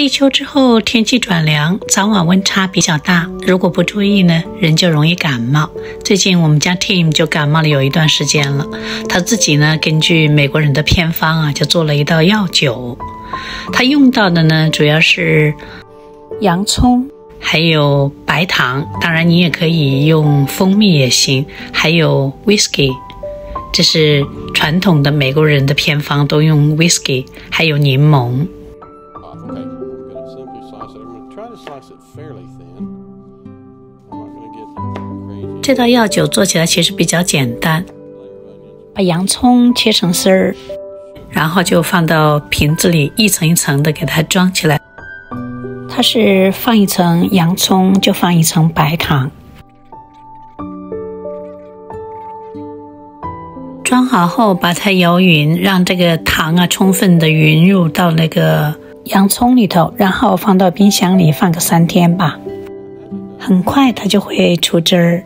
立秋之后天气转凉，早晚温差比较大，如果不注意呢，人就容易感冒。最近我们家 Tim 就感冒了有一段时间了，他自己呢根据美国人的偏方就做了一道药酒。他用到的呢主要是洋葱，还有白糖，当然你也可以用蜂蜜也行，还有 whisky， 这是传统的美国人的偏方，都用 whisky， 还有柠檬。这道药酒做起来其实比较简单，把洋葱切成丝儿，然后就放到瓶子里，一层一层的给它装起来。它是放一层洋葱就放一层白糖，装好后把它摇匀，让这个糖充分的匀入到那个洋葱里头，然后放到冰箱里放个3天吧，很快它就会出汁儿。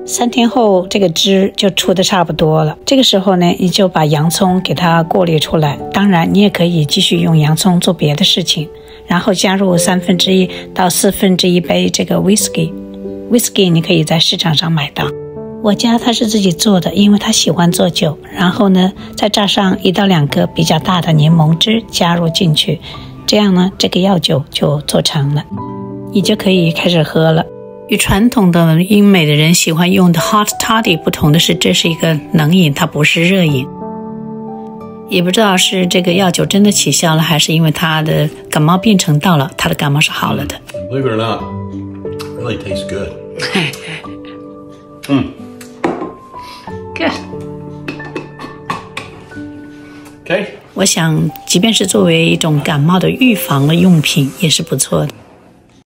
3天后这个汁就出的差不多了，这个时候呢，你就把洋葱给它过滤出来。当然你也可以继续用洋葱做别的事情，然后加入1/3到1/4杯这个 whisky 你可以在市场上买到，我家他是自己做的，因为他喜欢做酒。然后呢，再榨上1到2个比较大的柠檬汁加入进去，这样呢，这个药酒就做成了，你就可以开始喝了。与传统的英美的人喜欢用的 hot toddy 不同的是，这是一个冷饮，它不是热饮。也不知道是这个药酒真的起效了，还是因为他的感冒病程到了，他的感冒是好了的。Believe it or not, it really tastes good. Good. Okay. 我想即便是作为一种感冒的预防的用品也是不错的。